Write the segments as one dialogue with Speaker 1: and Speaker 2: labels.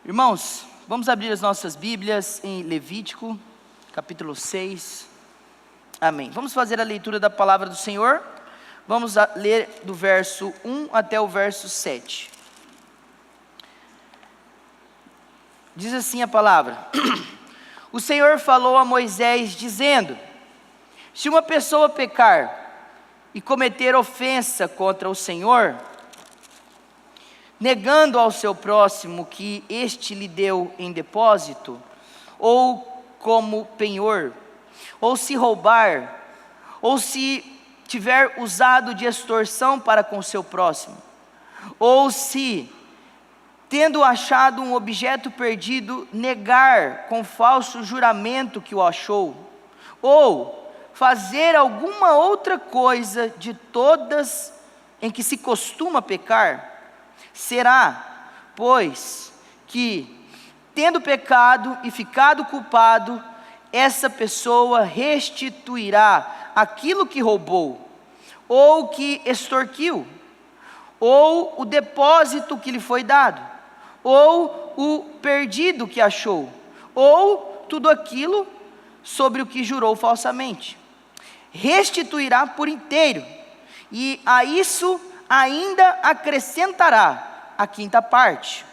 Speaker 1: Irmãos, vamos abrir as nossas Bíblias em Levítico, capítulo 6. Amém. Vamos fazer a leitura da palavra do Senhor. Vamos ler do verso 1 até o verso 7. Diz assim a palavra: O Senhor falou a Moisés dizendo: se uma pessoa pecar e cometer ofensa contra o Senhor, negando ao seu próximo que este lhe deu em depósito, ou como penhor, ou se roubar, ou se tiver usado de extorsão para com seu próximo, ou se, tendo achado um objeto perdido, negar com falso juramento que o achou, ou fazer alguma outra coisa de todas em que se costuma pecar, será, pois, que, tendo pecado e ficado culpado, essa pessoa restituirá aquilo que roubou, ou que extorquiu, ou o depósito que lhe foi dado, ou o perdido que achou, ou tudo aquilo sobre o que jurou falsamente. Restituirá por inteiro, e a isso ainda acrescentará a quinta parte.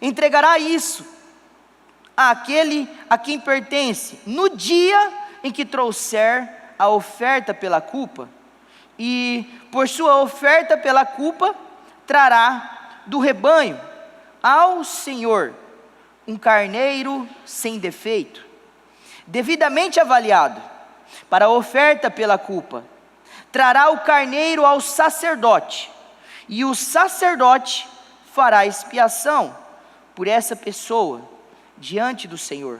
Speaker 1: Entregará isso àquele a quem pertence no dia em que trouxer a oferta pela culpa, e por sua oferta pela culpa trará do rebanho ao Senhor um carneiro sem defeito, devidamente avaliado para a oferta pela culpa. Trará o carneiro ao sacerdote, e o sacerdote fará expiação por essa pessoa diante do Senhor,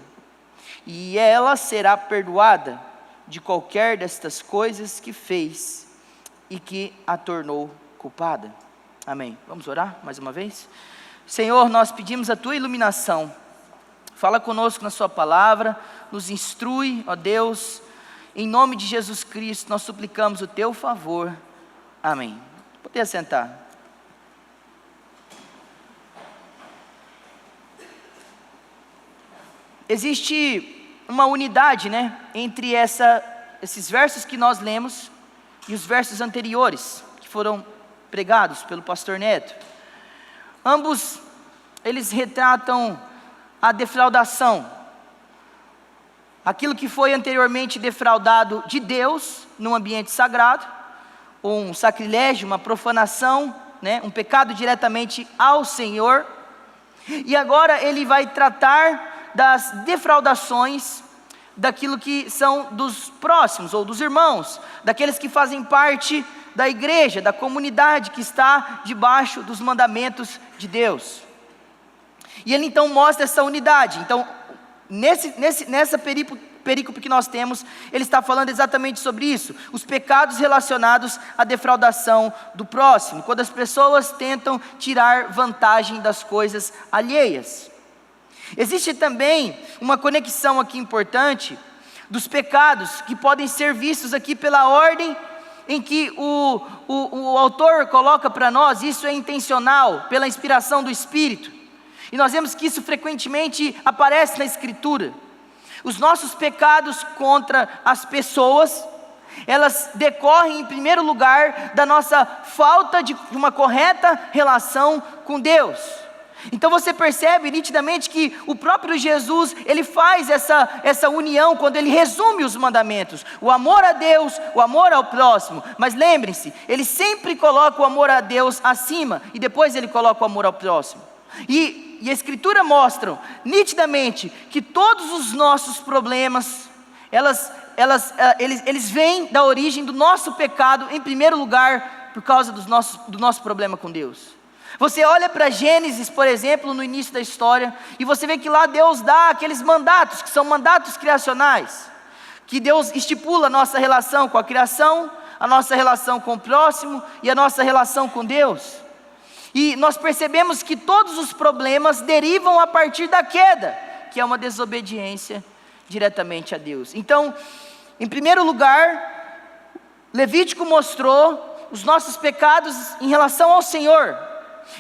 Speaker 1: e ela será perdoada de qualquer destas coisas que fez e que a tornou culpada. Amém. Vamos orar mais uma vez? Senhor, nós pedimos a Tua iluminação. Fala conosco na Sua palavra, nos instrui, ó Deus. Em nome de Jesus Cristo, nós suplicamos o Teu favor. Amém. Pode assentar. Existe uma unidade, entre esses versos que nós lemos e os versos anteriores, que foram pregados pelo pastor Neto. Ambos, eles retratam a defraudação, aquilo que foi anteriormente defraudado de Deus no ambiente sagrado, um sacrilégio, uma profanação, um pecado diretamente ao Senhor. E agora ele vai tratar das defraudações daquilo que são dos próximos ou dos irmãos, daqueles que fazem parte da igreja, da comunidade que está debaixo dos mandamentos de Deus. E ele então mostra essa unidade. Então, nessa perícope que nós temos, ele está falando exatamente sobre isso, os pecados relacionados à defraudação do próximo, quando as pessoas tentam tirar vantagem das coisas alheias. Existe também uma conexão aqui importante dos pecados que podem ser vistos aqui pela ordem em que o autor coloca para nós. Isso é intencional, pela inspiração do Espírito. E nós vemos que isso frequentemente aparece na Escritura. Os nossos pecados contra as pessoas, elas decorrem em primeiro lugar da nossa falta de uma correta relação com Deus. Então você percebe nitidamente que o próprio Jesus, ele faz essa união quando ele resume os mandamentos: o amor a Deus, o amor ao próximo. Mas lembrem-se, ele sempre coloca o amor a Deus acima, e depois ele coloca o amor ao próximo. E a Escritura mostra nitidamente que todos os nossos problemas, eles vêm da origem do nosso pecado, em primeiro lugar, por causa do nosso problema com Deus. Você olha para Gênesis, por exemplo, no início da história, e você vê que lá Deus dá aqueles mandatos, que são mandatos criacionais, que Deus estipula a nossa relação com a criação, a nossa relação com o próximo e a nossa relação com Deus. E nós percebemos que todos os problemas derivam a partir da queda, que é uma desobediência diretamente a Deus. Então, em primeiro lugar, Levítico mostrou os nossos pecados em relação ao Senhor.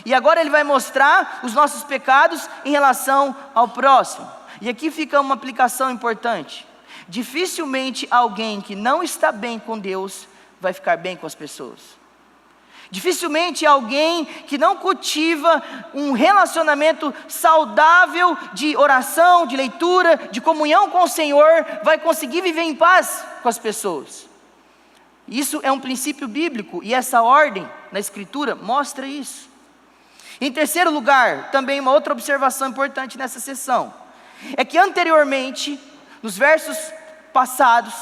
Speaker 1: E agora ele vai mostrar os nossos pecados em relação ao próximo. E aqui fica uma aplicação importante. Dificilmente alguém que não está bem com Deus vai ficar bem com as pessoas. Dificilmente alguém que não cultiva um relacionamento saudável de oração, de leitura, de comunhão com o Senhor, vai conseguir viver em paz com as pessoas. Isso é um princípio bíblico e essa ordem na Escritura mostra isso. Em terceiro lugar, também uma outra observação importante nessa sessão, é que anteriormente, nos versos passados,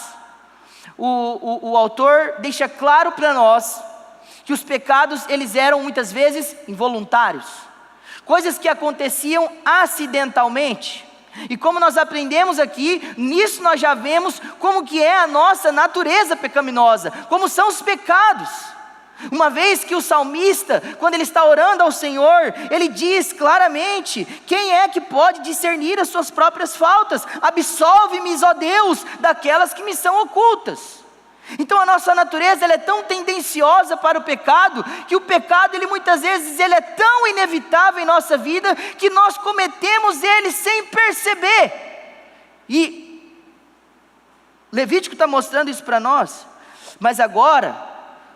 Speaker 1: o autor deixa claro para nós que os pecados eles eram muitas vezes involuntários, coisas que aconteciam acidentalmente. E como nós aprendemos aqui, nisso nós já vemos como que é a nossa natureza pecaminosa, como são os pecados. Uma vez que o salmista, quando ele está orando ao Senhor, ele diz claramente: quem é que pode discernir as suas próprias faltas? Absolve-me, ó Deus, daquelas que me são ocultas. Então a nossa natureza ela é tão tendenciosa para o pecado, que o pecado ele muitas vezes ele é tão inevitável em nossa vida, que nós cometemos ele sem perceber. E Levítico está mostrando isso para nós. Mas agora,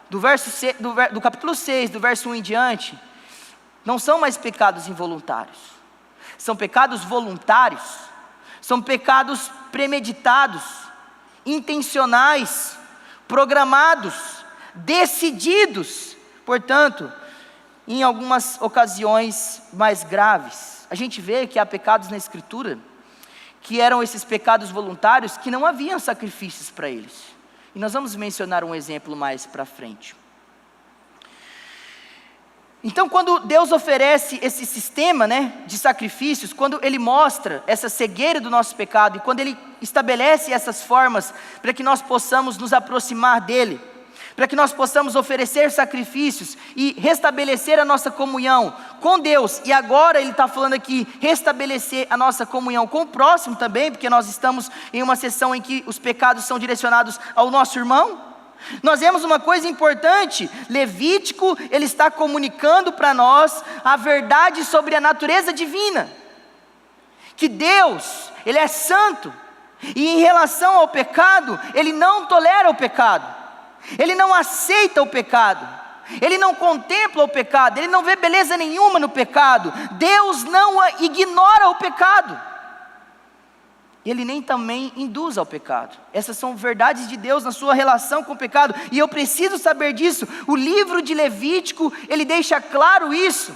Speaker 1: do capítulo 6, do verso 1 em diante, não são mais pecados involuntários, são pecados voluntários, são pecados premeditados, intencionais, programados, decididos. Portanto, em algumas ocasiões mais graves, a gente vê que há pecados na Escritura, que eram esses pecados voluntários, que não haviam sacrifícios para eles. E nós vamos mencionar um exemplo mais para frente. Então, quando Deus oferece esse sistema, de sacrifícios, quando Ele mostra essa cegueira do nosso pecado, e quando Ele estabelece essas formas para que nós possamos nos aproximar dEle, para que nós possamos oferecer sacrifícios e restabelecer a nossa comunhão com Deus, e agora Ele está falando aqui, restabelecer a nossa comunhão com o próximo também, porque nós estamos em uma sessão em que os pecados são direcionados ao nosso irmão. Nós vemos uma coisa importante, Levítico, ele está comunicando para nós a verdade sobre a natureza divina, que Deus, Ele é santo, e em relação ao pecado, Ele não tolera o pecado, Ele não aceita o pecado, Ele não contempla o pecado, Ele não vê beleza nenhuma no pecado, Deus não ignora o pecado, Ele nem também induz ao pecado. Essas são verdades de Deus na sua relação com o pecado, e eu preciso saber disso. O livro de Levítico, ele deixa claro isso,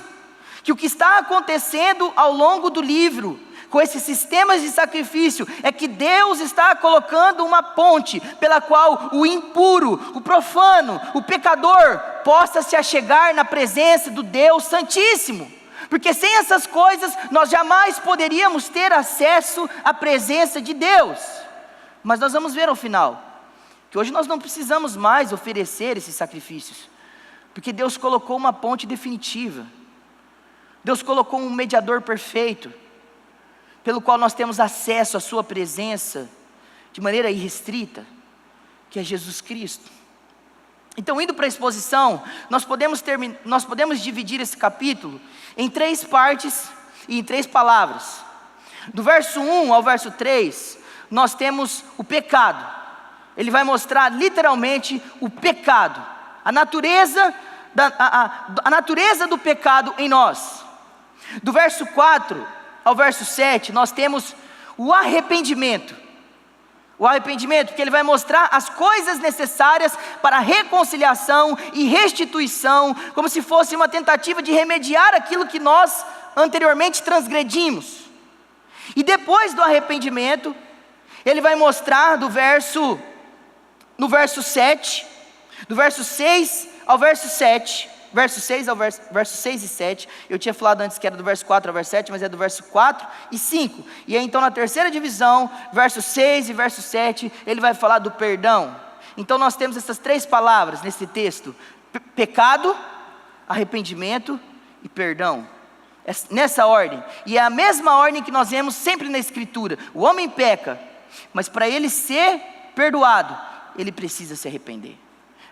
Speaker 1: que o que está acontecendo ao longo do livro, com esses sistemas de sacrifício, é que Deus está colocando uma ponte, pela qual o impuro, o profano, o pecador, possa se achegar na presença do Deus Santíssimo. Porque sem essas coisas, nós jamais poderíamos ter acesso à presença de Deus. Mas nós vamos ver ao final, que hoje nós não precisamos mais oferecer esses sacrifícios, porque Deus colocou uma ponte definitiva, Deus colocou um mediador perfeito, pelo qual nós temos acesso à sua presença, de maneira irrestrita, que é Jesus Cristo. Então, indo para a exposição, nós podemos dividir esse capítulo em 3 partes e em 3 palavras. Do verso 1 ao verso 3, nós temos o pecado. Ele vai mostrar literalmente o pecado, a natureza do pecado em nós. Do verso 4 ao verso 7, nós temos o arrependimento. O arrependimento, porque ele vai mostrar as coisas necessárias para a reconciliação e restituição, como se fosse uma tentativa de remediar aquilo que nós anteriormente transgredimos. E depois do arrependimento, ele vai mostrar no verso 7, do verso 6 ao verso 7, verso 6 e 7, eu tinha falado antes que era do verso 4 ao verso 7, mas é do verso 4 e 5, e aí então na terceira divisão, verso 6 e verso 7, ele vai falar do perdão. Então nós temos essas 3 palavras nesse texto, pecado, arrependimento e perdão, nessa ordem, e é a mesma ordem que nós vemos sempre na Escritura. O homem peca, mas para ele ser perdoado, ele precisa se arrepender.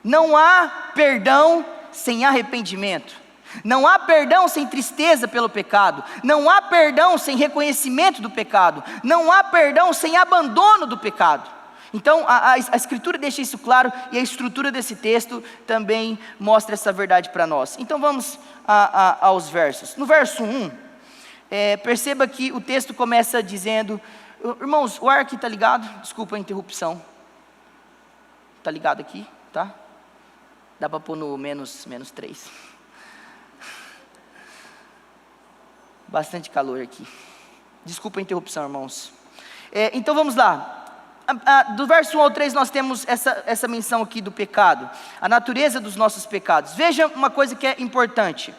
Speaker 1: Não há perdão sem arrependimento. Não há perdão sem tristeza pelo pecado. Não há perdão sem reconhecimento do pecado. Não há perdão sem abandono do pecado. Então a Escritura deixa isso claro, e a estrutura desse texto também mostra essa verdade para nós. Então vamos aos versos. No verso 1, perceba que o texto começa dizendo, irmãos, o ar aqui está ligado? Desculpa a interrupção. Está ligado aqui, tá? Dá para pôr no menos 3. Bastante calor aqui. Desculpa a interrupção, irmãos. Então vamos lá. Do verso 1 ao 3 nós temos essa menção aqui do pecado, a natureza dos nossos pecados. Veja uma coisa que é importante.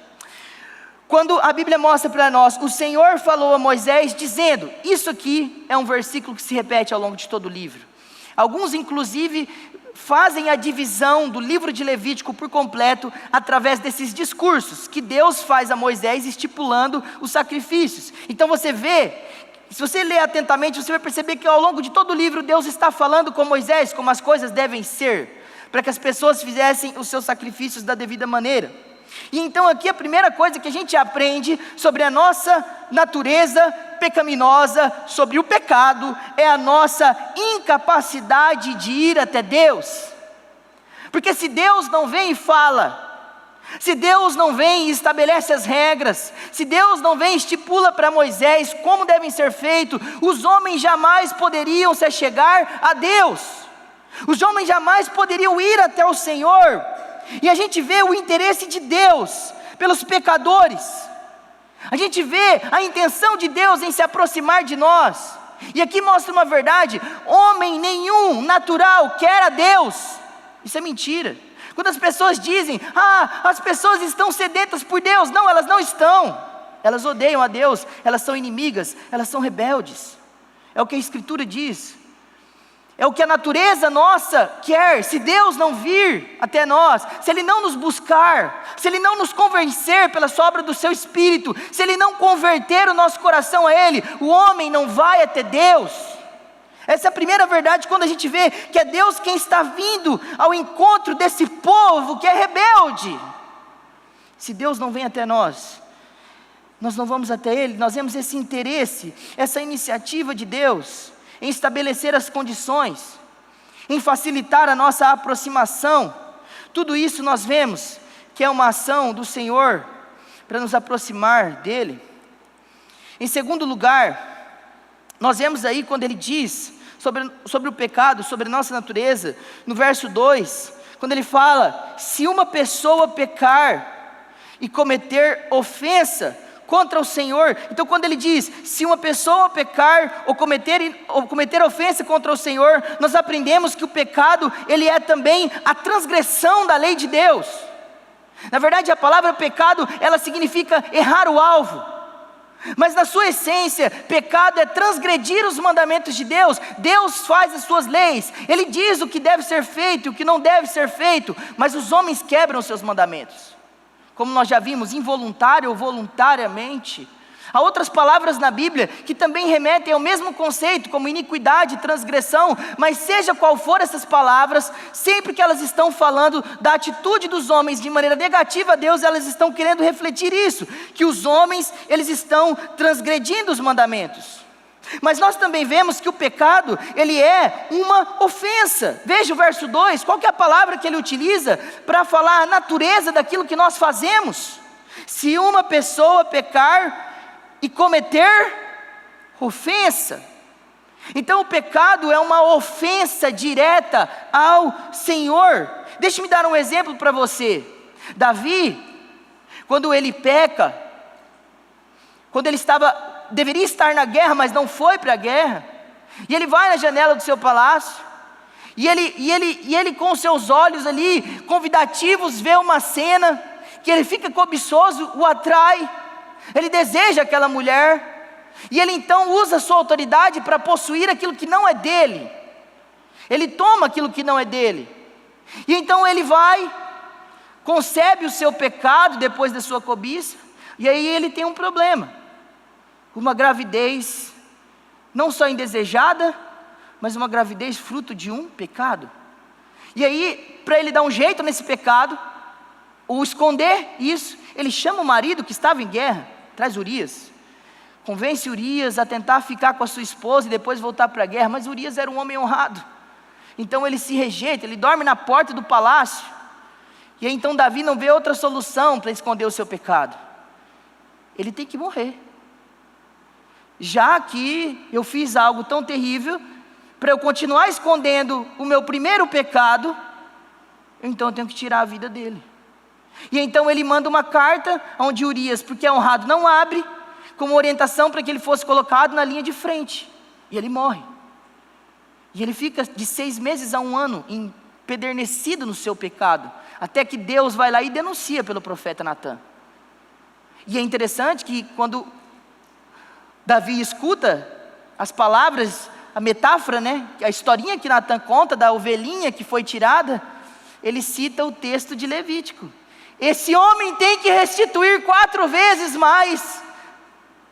Speaker 1: Quando a Bíblia mostra para nós, o Senhor falou a Moisés dizendo, isso aqui é um versículo que se repete ao longo de todo o livro. Alguns inclusive fazem a divisão do livro de Levítico por completo através desses discursos que Deus faz a Moisés estipulando os sacrifícios. Então você vê, se você ler atentamente, você vai perceber que ao longo de todo o livro Deus está falando com Moisés como as coisas devem ser, para que as pessoas fizessem os seus sacrifícios da devida maneira. E então aqui a primeira coisa que a gente aprende sobre a nossa natureza pecaminosa, sobre o pecado, é a nossa incapacidade de ir até Deus. Porque se Deus não vem e fala, se Deus não vem e estabelece as regras, se Deus não vem e estipula para Moisés como devem ser feitos, os homens jamais poderiam se achegar a Deus, os homens jamais poderiam ir até o Senhor. E a gente vê o interesse de Deus pelos pecadores, a gente vê a intenção de Deus em se aproximar de nós. E aqui mostra uma verdade: homem nenhum natural quer a Deus. Isso é mentira. Quando as pessoas dizem, as pessoas estão sedentas por Deus, não, elas não estão. Elas odeiam a Deus, elas são inimigas, elas são rebeldes. É o que a Escritura diz. É o que a natureza nossa quer. Se Deus não vir até nós, se Ele não nos buscar, se Ele não nos convencer pela obra do Seu Espírito, se Ele não converter o nosso coração a Ele, o homem não vai até Deus. Essa é a primeira verdade, quando a gente vê que é Deus quem está vindo ao encontro desse povo que é rebelde. Se Deus não vem até nós, nós não vamos até Ele. Nós vemos esse interesse, essa iniciativa de Deus em estabelecer as condições, em facilitar a nossa aproximação. Tudo isso nós vemos que é uma ação do Senhor para nos aproximar dEle. Em segundo lugar, nós vemos aí quando Ele diz sobre o pecado, sobre a nossa natureza, no verso 2, quando Ele fala, se uma pessoa pecar e cometer ofensa contra o Senhor. Então quando Ele diz, se uma pessoa pecar ou cometer ofensa contra o Senhor, nós aprendemos que o pecado, ele é também a transgressão da lei de Deus. Na verdade a palavra pecado, ela significa errar o alvo. Mas na sua essência, pecado é transgredir os mandamentos de Deus. Deus faz as suas leis, Ele diz o que deve ser feito e o que não deve ser feito, mas os homens quebram os seus mandamentos. Como nós já vimos, involuntário ou voluntariamente. Há outras palavras na Bíblia que também remetem ao mesmo conceito, como iniquidade, transgressão, mas seja qual for essas palavras, sempre que elas estão falando da atitude dos homens de maneira negativa a Deus, elas estão querendo refletir isso, que os homens, eles estão transgredindo os mandamentos. Mas nós também vemos que o pecado, ele é uma ofensa. Veja o verso 2, qual que é a palavra que ele utiliza para falar a natureza daquilo que nós fazemos? Se uma pessoa pecar e cometer ofensa. Então o pecado é uma ofensa direta ao Senhor. Deixe-me dar um exemplo para você. Davi, quando ele peca, quando ele deveria estar na guerra, mas não foi para a guerra, e ele vai na janela do seu palácio, e ele com seus olhos ali, convidativos, vê uma cena, que ele fica cobiçoso, o atrai, ele deseja aquela mulher, e ele então usa a sua autoridade para possuir aquilo que não é dele, ele toma aquilo que não é dele, e então ele vai, concebe o seu pecado depois da sua cobiça, e aí ele tem um problema, uma gravidez, não só indesejada, mas uma gravidez fruto de um pecado. E aí, para ele dar um jeito nesse pecado, ou esconder isso, ele chama o marido que estava em guerra, traz Urias, convence Urias a tentar ficar com a sua esposa e depois voltar para a guerra, mas Urias era um homem honrado, então ele se rejeita, ele dorme na porta do palácio, e aí então Davi não vê outra solução para esconder o seu pecado, ele tem que morrer, já que eu fiz algo tão terrível, para eu continuar escondendo o meu primeiro pecado, então eu tenho que tirar a vida dele. E então ele manda uma carta, onde Urias, porque é honrado, não abre, como orientação para que ele fosse colocado na linha de frente, e ele morre, e ele fica de 6 meses a 1 ano, empedernecido no seu pecado, até que Deus vai lá e denuncia pelo profeta Natã. E é interessante que quando Davi escuta as palavras, a metáfora, né, a historinha que Natã conta da ovelhinha que foi tirada, ele cita o texto de Levítico, esse homem tem que restituir 4 vezes mais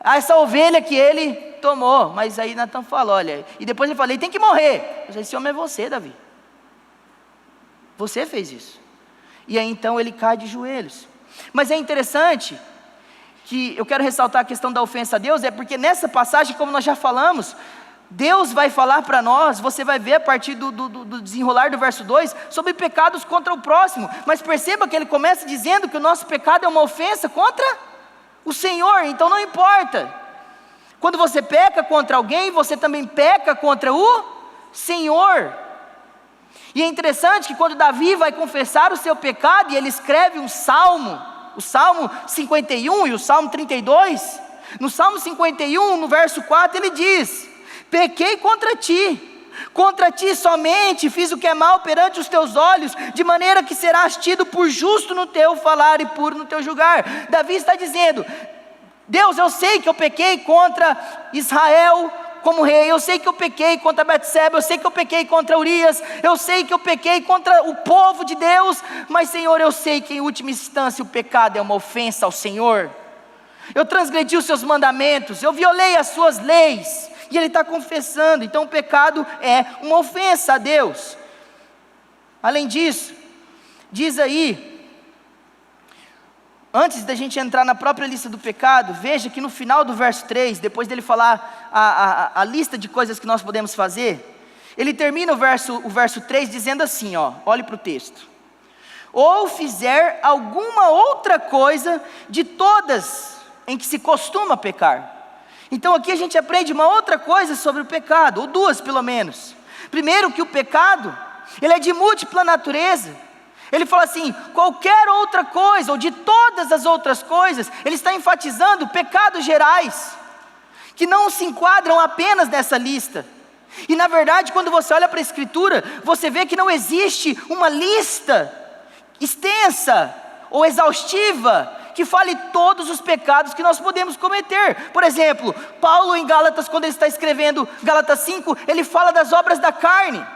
Speaker 1: essa ovelha que ele tomou. Mas aí Natã fala, olha, e depois ele fala, ele tem que morrer. Mas esse homem é você, Davi, você fez isso. E aí então ele cai de joelhos. Mas é interessante que eu quero ressaltar a questão da ofensa a Deus, é porque nessa passagem, como nós já falamos, Deus vai falar para nós, você vai ver a partir do desenrolar do verso 2, sobre pecados contra o próximo, mas perceba que ele começa dizendo que o nosso pecado é uma ofensa contra o Senhor, então não importa, quando você peca contra alguém, você também peca contra o Senhor. E é interessante que quando Davi vai confessar o seu pecado, e ele escreve um salmo, o Salmo 51 e o Salmo 32, no Salmo 51, no verso 4, ele diz, pequei contra ti somente fiz o que é mal perante os teus olhos, de maneira que serás tido por justo no teu falar e puro no teu julgar. Davi está dizendo, Deus, eu sei que eu pequei contra Israel como rei, eu sei que eu pequei contra Betseba, eu sei que eu pequei contra Urias, eu sei que eu pequei contra o povo de Deus, mas Senhor, eu sei que em última instância o pecado é uma ofensa ao Senhor, eu transgredi os seus mandamentos, eu violei as suas leis, e ele está confessando, então o pecado é uma ofensa a Deus. Além disso, diz aí, antes da gente entrar na própria lista do pecado, veja que no final do verso 3, depois dele falar a lista de coisas que nós podemos fazer, ele termina o verso 3 dizendo assim, ó, olhe para o texto, ou fizer alguma outra coisa de todas em que se costuma pecar. Então aqui a gente aprende uma outra coisa sobre o pecado, ou 2 pelo menos. Primeiro, que o pecado, ele é de múltipla natureza. Ele fala assim, qualquer outra coisa, ou de todas as outras coisas, ele está enfatizando pecados gerais, que não se enquadram apenas nessa lista. E na verdade, quando você olha para a Escritura, você vê que não existe uma lista extensa ou exaustiva, que fale todos os pecados que nós podemos cometer. Por exemplo, Paulo em Gálatas, quando ele está escrevendo Gálatas 5, ele fala das obras da carne,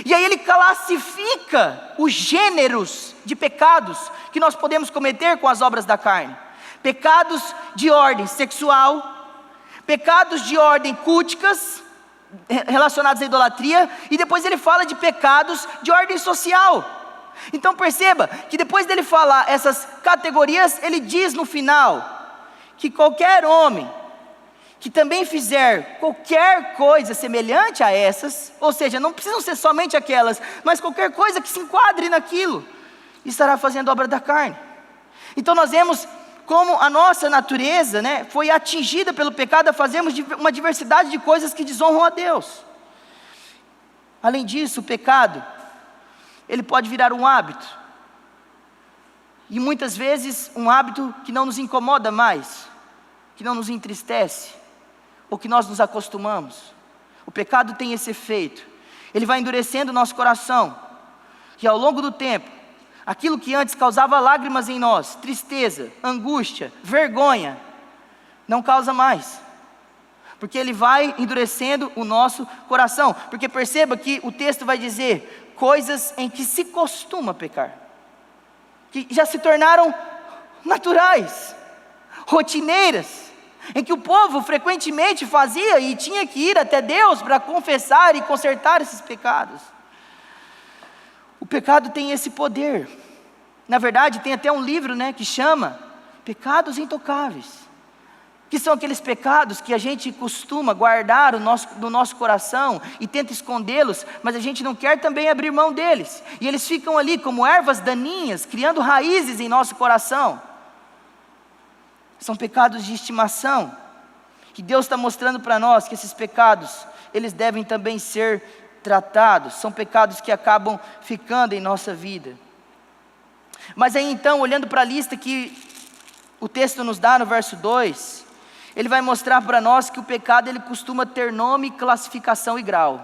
Speaker 1: e aí ele classifica os gêneros de pecados que nós podemos cometer com as obras da carne. Pecados de ordem sexual, pecados de ordem culticas, relacionados à idolatria, e depois ele fala de pecados de ordem social. Então perceba que depois dele falar essas categorias, ele diz no final, que qualquer homem que também fizer qualquer coisa semelhante a essas, ou seja, não precisam ser somente aquelas, mas qualquer coisa que se enquadre naquilo, estará fazendo obra da carne. Então nós vemos como a nossa natureza, né, foi atingida pelo pecado a fazermos uma diversidade de coisas que desonram a Deus. Além disso, o pecado, ele pode virar um hábito, e muitas vezes um hábito que não nos incomoda mais, que não nos entristece, ou que nós nos acostumamos. O pecado tem esse efeito, ele vai endurecendo o nosso coração, e ao longo do tempo, aquilo que antes causava lágrimas em nós, tristeza, angústia, vergonha, não causa mais, porque ele vai endurecendo o nosso coração, porque perceba que o texto vai dizer, coisas em que se costuma pecar, que já se tornaram naturais, rotineiras, em que o povo frequentemente fazia e tinha que ir até Deus para confessar e consertar esses pecados. O pecado tem esse poder, na verdade tem até um livro, né, que chama Pecados intocáveis. Que são aqueles pecados que a gente costuma guardar no nosso coração e tenta escondê-los, mas a gente não quer também abrir mão deles. E eles ficam ali como ervas daninhas, criando raízes em nosso coração. São pecados de estimação, que Deus está mostrando para nós que esses pecados, eles devem também ser tratados. São pecados que acabam ficando em nossa vida. Mas aí então, olhando para a lista que o texto nos dá no verso 2, ele vai mostrar para nós que o pecado ele costuma ter nome, classificação e grau.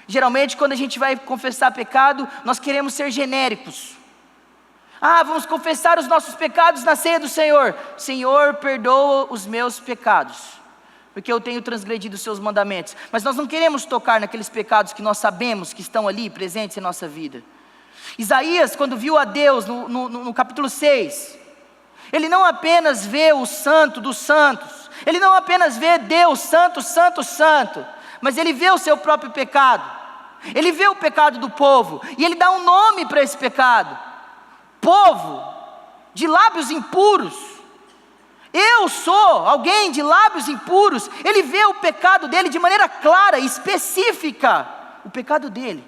Speaker 1: Geralmente quando a gente vai confessar pecado, nós queremos ser genéricos. Vamos confessar os nossos pecados na ceia do Senhor. Senhor, perdoa os meus pecados, porque eu tenho transgredido os seus mandamentos. Mas nós não queremos tocar naqueles pecados que nós sabemos que estão ali presentes em nossa vida. Isaías, quando viu a Deus no capítulo 6, ele não apenas vê o santo dos santos, ele não apenas vê Deus santo, santo, santo, mas ele vê o seu próprio pecado, ele vê o pecado do povo, e ele dá um nome para esse pecado: povo de lábios impuros. Eu sou alguém de lábios impuros. Ele vê o pecado dele de maneira clara e específica, o pecado dele.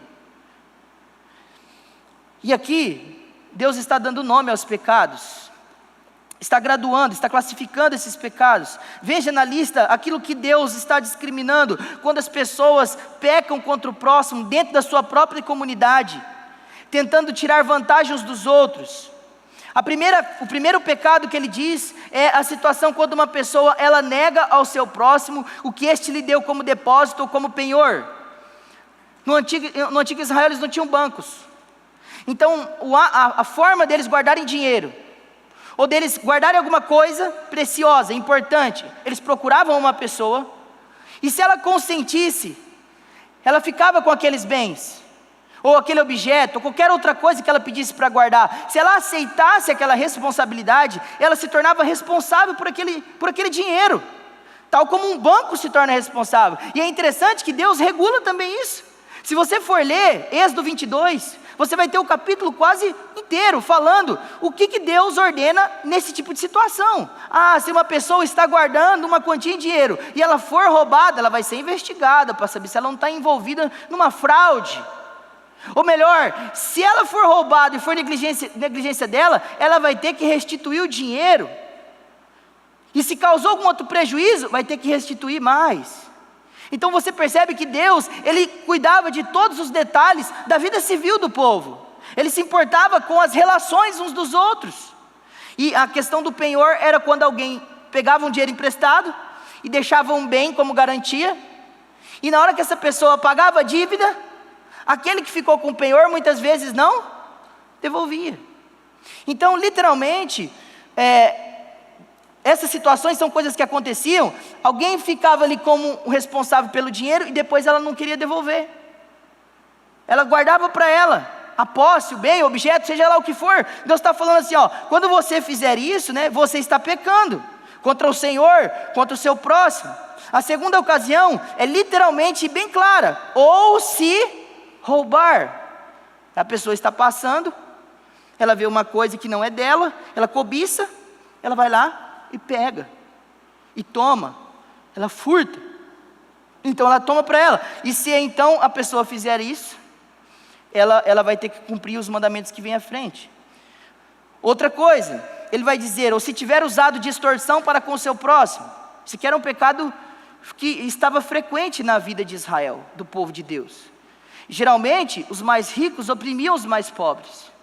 Speaker 1: E aqui, Deus está dando nome aos pecados, está graduando, está classificando esses pecados. Veja na lista aquilo que Deus está discriminando, quando as pessoas pecam contra o próximo dentro da sua própria comunidade, tentando tirar vantagem uns dos outros. O primeiro pecado que ele diz é a situação quando uma pessoa ela nega ao seu próximo o que este lhe deu como depósito ou como penhor. No antigo Israel eles não tinham bancos, então a forma deles guardarem dinheiro, ou deles guardarem alguma coisa preciosa, importante, eles procuravam uma pessoa, e se ela consentisse, ela ficava com aqueles bens, ou aquele objeto, ou qualquer outra coisa que ela pedisse para guardar. Se ela aceitasse aquela responsabilidade, ela se tornava responsável por aquele dinheiro, tal como um banco se torna responsável. E é interessante que Deus regula também isso. Se você for ler Êxodo 22, você vai ter o capítulo quase inteiro falando o que Deus ordena nesse tipo de situação. Se uma pessoa está guardando uma quantia de dinheiro e ela for roubada, ela vai ser investigada para saber se ela não está envolvida numa fraude. Ou melhor, se ela for roubada e for negligência dela, ela vai ter que restituir o dinheiro. E se causou algum outro prejuízo, vai ter que restituir mais. Então você percebe que Deus, Ele cuidava de todos os detalhes da vida civil do povo. Ele se importava com as relações uns dos outros. E a questão do penhor era quando alguém pegava um dinheiro emprestado e deixava um bem como garantia. E na hora que essa pessoa pagava a dívida, aquele que ficou com o penhor muitas vezes não devolvia. Então literalmente, essas situações são coisas que aconteciam. Alguém ficava ali como o responsável pelo dinheiro e depois ela não queria devolver. Ela guardava para ela a posse, o bem, o objeto, seja lá o que for. Deus está falando assim, quando você fizer isso, você está pecando contra o Senhor, contra o seu próximo. A segunda ocasião é literalmente bem clara: ou se roubar. A pessoa está passando, ela vê uma coisa que não é dela, ela cobiça, ela vai lá e pega, e toma, ela furta, então ela toma para ela. E se então a pessoa fizer isso, ela vai ter que cumprir os mandamentos que vem à frente. Outra coisa, ele vai dizer: ou se tiver usado de extorsão para com o seu próximo. Isso aqui era um pecado que estava frequente na vida de Israel, do povo de Deus. Geralmente os mais ricos oprimiam os mais pobres.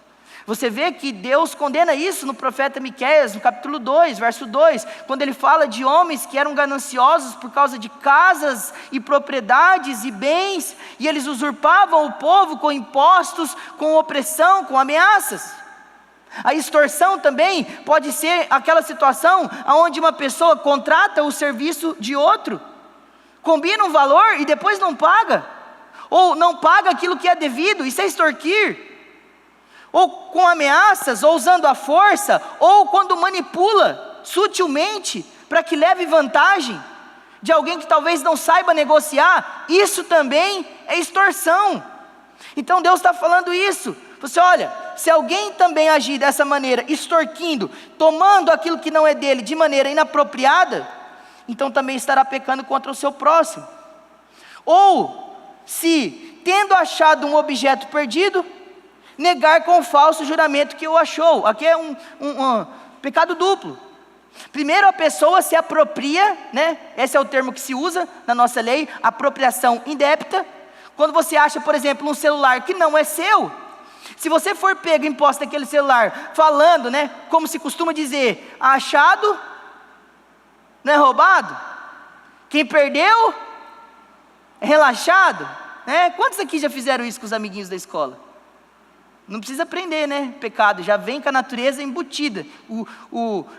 Speaker 1: Você vê que Deus condena isso no profeta Miqueias, no capítulo 2, verso 2, quando ele fala de homens que eram gananciosos por causa de casas e propriedades e bens, e eles usurpavam o povo com impostos, com opressão, com ameaças. A extorsão também pode ser aquela situação onde uma pessoa contrata o serviço de outro, combina um valor e depois não paga, ou não paga aquilo que é devido. Isso é extorquir. Ou com ameaças, ou usando a força, ou quando manipula sutilmente para que leve vantagem de alguém que talvez não saiba negociar. Isso também é extorsão. Então Deus está falando isso. Você olha, se alguém também agir dessa maneira, extorquindo, tomando aquilo que não é dele de maneira inapropriada, então também estará pecando contra o seu próximo. Ou, se, tendo achado um objeto perdido, negar com falso juramento que o achou. Aqui é um pecado duplo. Primeiro, a pessoa se apropria, né? Esse é o termo que se usa na nossa lei, apropriação indébita. Quando você acha, por exemplo, um celular que não é seu, se você for pego em posse daquele celular, falando, né, como se costuma dizer, achado, não é roubado? Quem perdeu, é relaxado, né? Quantos aqui já fizeram isso com os amiguinhos da escola? Não precisa aprender, né? Pecado, já vem com a natureza embutida,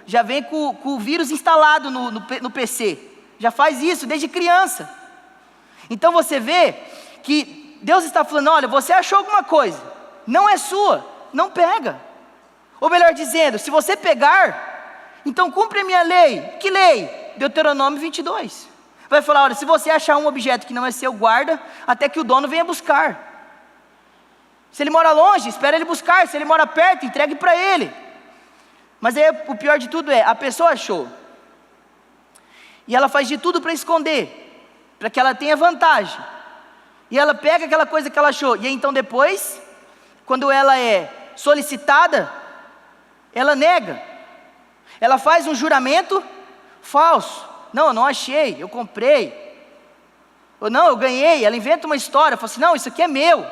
Speaker 1: já vem com o vírus instalado no PC, já faz isso desde criança. Então você vê que Deus está falando, olha, você achou alguma coisa, não é sua, não pega. Ou melhor dizendo, se você pegar, então cumpre a minha lei. Que lei? Deuteronômio 22. Vai falar, olha, se você achar um objeto que não é seu, guarda, até que o dono venha buscar. Se ele mora longe, espera ele buscar. Se ele mora perto, entregue para ele. Mas aí o pior de tudo é, a pessoa achou, e ela faz de tudo para esconder, para que ela tenha vantagem. E ela pega aquela coisa que ela achou, e aí, então depois, quando ela é solicitada, ela nega. Ela faz um juramento falso. Não, eu não achei, eu comprei. Ou não, eu ganhei. Ela inventa uma história, fala assim, não, isso aqui é meu.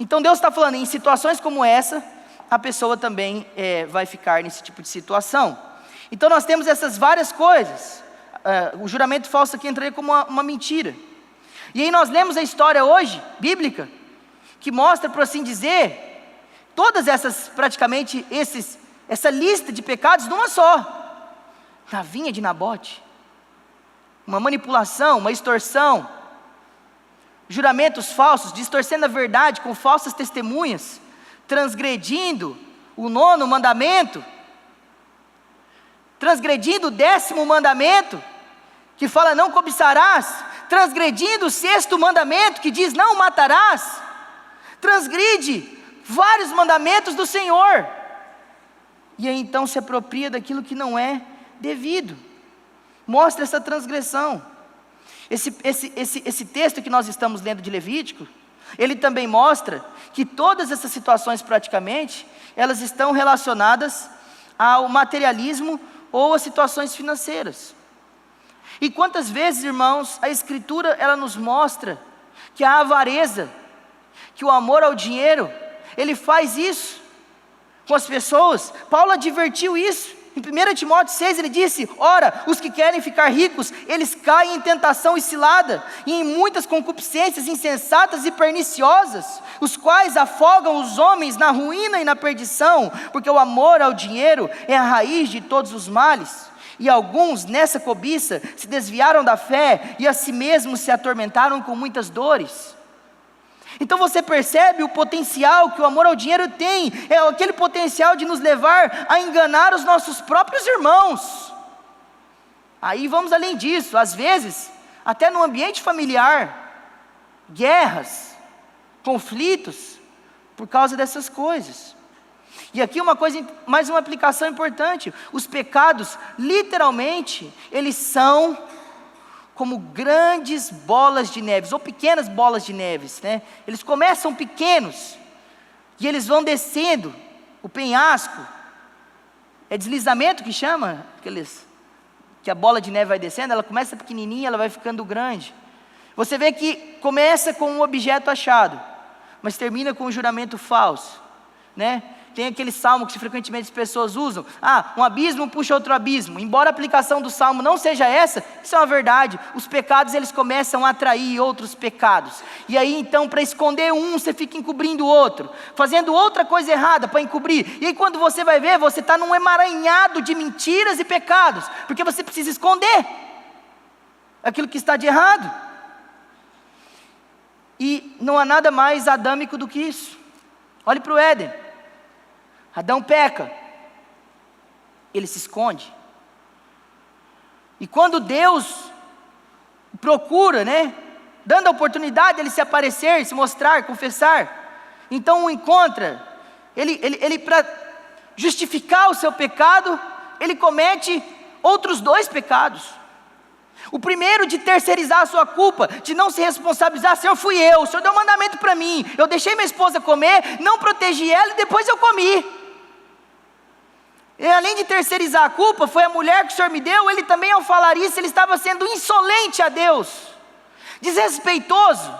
Speaker 1: Então Deus está falando, em situações como essa, a pessoa também vai ficar nesse tipo de situação. Então nós temos essas várias coisas. O juramento falso aqui entraria como uma mentira. E aí nós lemos a história hoje, bíblica, que mostra, por assim dizer, todas essas, praticamente, essa lista de pecados numa só. Na vinha de Nabote, uma manipulação, uma extorsão, juramentos falsos, distorcendo a verdade com falsas testemunhas, transgredindo o 9º mandamento, transgredindo o 10º mandamento, que fala não cobiçarás, transgredindo o 6º mandamento, que diz não matarás, transgride vários mandamentos do Senhor, e aí então se apropria daquilo que não é devido, mostra essa transgressão. Esse texto que nós estamos lendo de Levítico, ele também mostra que todas essas situações praticamente, elas estão relacionadas ao materialismo ou a situações financeiras. E quantas vezes, irmãos, a Escritura ela nos mostra que a avareza, que o amor ao dinheiro, ele faz isso com as pessoas. Paulo advertiu isso. Em 1 Timóteo 6 ele disse, ora, os que querem ficar ricos, eles caem em tentação e cilada, e em muitas concupiscências insensatas e perniciosas, os quais afogam os homens na ruína e na perdição, porque o amor ao dinheiro é a raiz de todos os males. E alguns nessa cobiça se desviaram da fé, e a si mesmos se atormentaram com muitas dores. Então você percebe o potencial que o amor ao dinheiro tem, é aquele potencial de nos levar a enganar os nossos próprios irmãos. Aí vamos além disso, às vezes, até no ambiente familiar, guerras, conflitos, por causa dessas coisas. E aqui uma coisa, mais uma aplicação importante, os pecados, literalmente, eles são como grandes bolas de neve, ou pequenas bolas de neve, né? Eles começam pequenos, e eles vão descendo, o penhasco, é deslizamento que chama, que a bola de neve vai descendo, ela começa pequenininha, ela vai ficando grande. Você vê que começa com um objeto achado, mas termina com um juramento falso, né? Tem aquele salmo que frequentemente as pessoas usam, um abismo puxa outro abismo. Embora a aplicação do salmo não seja essa, isso é uma verdade, os pecados eles começam a atrair outros pecados, e aí então para esconder um, você fica encobrindo o outro, fazendo outra coisa errada para encobrir, e aí quando você vai ver, você está num emaranhado de mentiras e pecados, porque você precisa esconder aquilo que está de errado, e não há nada mais adâmico do que isso. Olhe para o Éden. Adão peca, ele se esconde, e quando Deus procura, né, dando a oportunidade de ele se aparecer, se mostrar, confessar, então o encontra Ele para justificar o seu pecado, ele comete outros 2 pecados. O primeiro, de terceirizar a sua culpa, de não se responsabilizar. Senhor, fui eu, o Senhor deu um mandamento para mim, eu deixei minha esposa comer, não protegi ela e depois eu comi. E além de terceirizar a culpa, foi a mulher que o Senhor me deu. Ele também, ao falar isso, ele estava sendo insolente a Deus, desrespeitoso.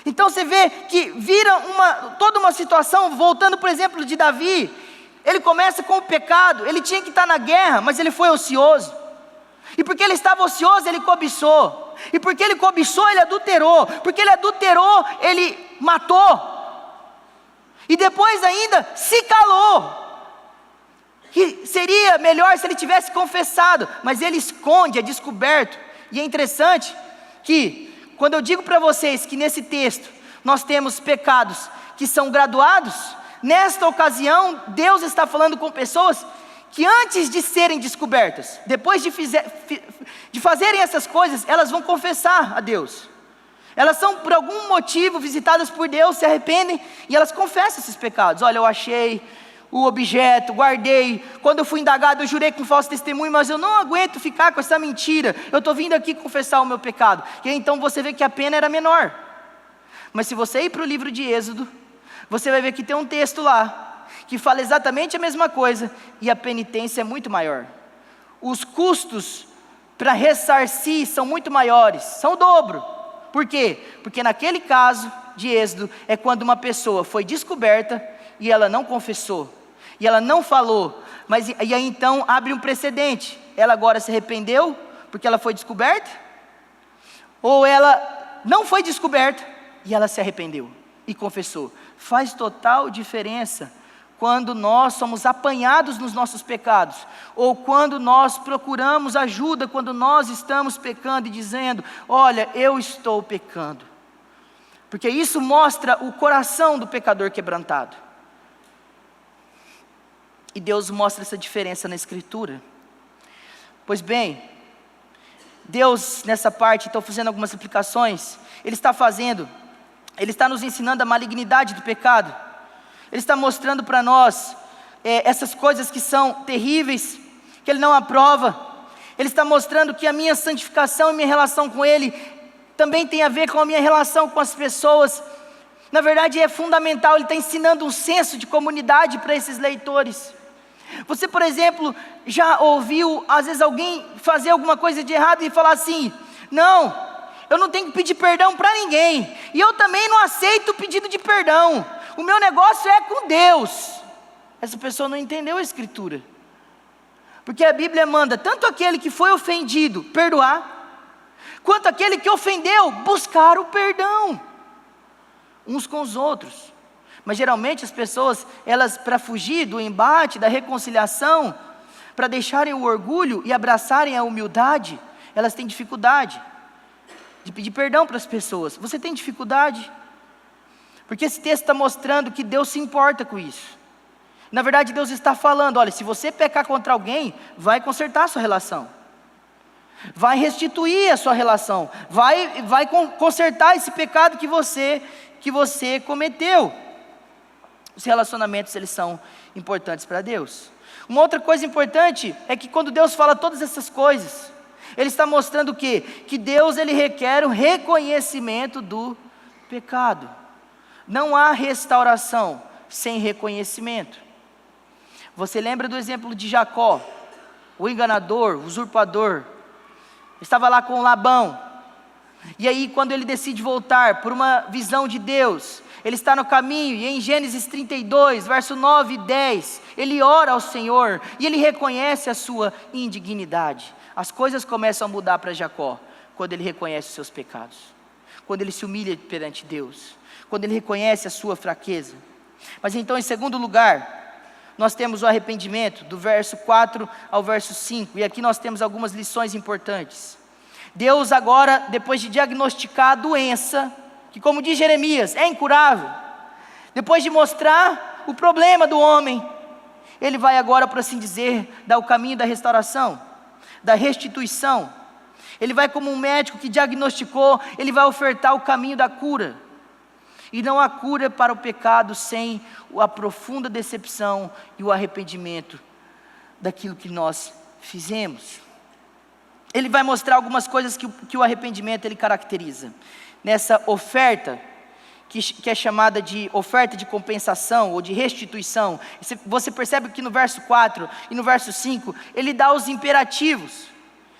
Speaker 1: Então você vê que vira toda uma situação. Voltando por exemplo de Davi, ele começa com o pecado, ele tinha que estar na guerra, mas ele foi ocioso, e porque ele estava ocioso, ele cobiçou, e porque ele cobiçou, ele adulterou, porque ele adulterou, ele matou, e depois ainda se calou, que seria melhor se ele tivesse confessado, mas ele esconde, é descoberto. E é interessante que, quando eu digo para vocês que nesse texto nós temos pecados que são graduados, nesta ocasião Deus está falando com pessoas que antes de serem descobertas, depois de fazerem essas coisas, elas vão confessar a Deus. Elas são por algum motivo visitadas por Deus, se arrependem e elas confessam esses pecados. Olha, eu achei o objeto, guardei, quando eu fui indagado eu jurei com falso testemunho, mas eu não aguento ficar com essa mentira, eu estou vindo aqui confessar o meu pecado. E aí, então você vê que a pena era menor. Mas se você ir para o livro de Êxodo, você vai ver que tem um texto lá, que fala exatamente a mesma coisa, e a penitência é muito maior. Os custos para ressarcir são muito maiores, são o dobro. Por quê? Porque naquele caso de Êxodo, é quando uma pessoa foi descoberta, e ela não confessou, e ela não falou, e aí então abre um precedente. Ela agora se arrependeu, porque ela foi descoberta, ou ela não foi descoberta, e ela se arrependeu, e confessou. Faz total diferença, quando nós somos apanhados nos nossos pecados, ou quando nós procuramos ajuda, quando nós estamos pecando e dizendo, olha, eu estou pecando, porque isso mostra o coração do pecador quebrantado. E Deus mostra essa diferença na Escritura. Pois bem, Deus nessa parte, estou fazendo algumas aplicações, Ele está nos ensinando a malignidade do pecado, Ele está mostrando para nós essas coisas que são terríveis, que Ele não aprova. Ele está mostrando que a minha santificação e minha relação com Ele também tem a ver com a minha relação com as pessoas. Na verdade é fundamental, Ele está ensinando um senso de comunidade para esses leitores. Você, por exemplo, já ouviu às vezes alguém fazer alguma coisa de errado e falar assim, não, eu não tenho que pedir perdão para ninguém, e eu também não aceito o pedido de perdão, o meu negócio é com Deus. Essa pessoa não entendeu a Escritura, porque a Bíblia manda tanto aquele que foi ofendido perdoar, quanto aquele que ofendeu buscar o perdão, uns com os outros. Mas geralmente as pessoas, elas para fugir do embate, da reconciliação, para deixarem o orgulho e abraçarem a humildade, elas têm dificuldade de pedir perdão para as pessoas. Você tem dificuldade? Porque esse texto está mostrando que Deus se importa com isso. Na verdade Deus está falando, olha, se você pecar contra alguém, vai consertar a sua relação, vai restituir a sua relação, vai consertar esse pecado que você cometeu. Os relacionamentos, eles são importantes para Deus. Uma outra coisa importante é que quando Deus fala todas essas coisas, Ele está mostrando o quê? Que Deus, Ele requer o reconhecimento do pecado. Não há restauração sem reconhecimento. Você lembra do exemplo de Jacó, o enganador, o usurpador, estava lá com Labão, e aí quando ele decide voltar por uma visão de Deus, ele está no caminho, e em Gênesis 32, verso 9 e 10, ele ora ao Senhor, e ele reconhece a sua indignidade. As coisas começam a mudar para Jacó, quando ele reconhece os seus pecados, quando ele se humilha perante Deus, quando ele reconhece a sua fraqueza. Mas então, em segundo lugar, nós temos o arrependimento, do verso 4 ao verso 5, e aqui nós temos algumas lições importantes. Deus agora, depois de diagnosticar a doença, que como diz Jeremias, é incurável, depois de mostrar o problema do homem, Ele vai agora, por assim dizer, dar o caminho da restauração, da restituição. Ele vai como um médico que diagnosticou, Ele vai ofertar o caminho da cura. E não há cura para o pecado sem a profunda decepção e o arrependimento daquilo que nós fizemos. Ele vai mostrar algumas coisas que o arrependimento ele caracteriza. Nessa oferta, que é chamada de oferta de compensação ou de restituição. Você percebe que no verso 4 e no verso 5, ele dá os imperativos.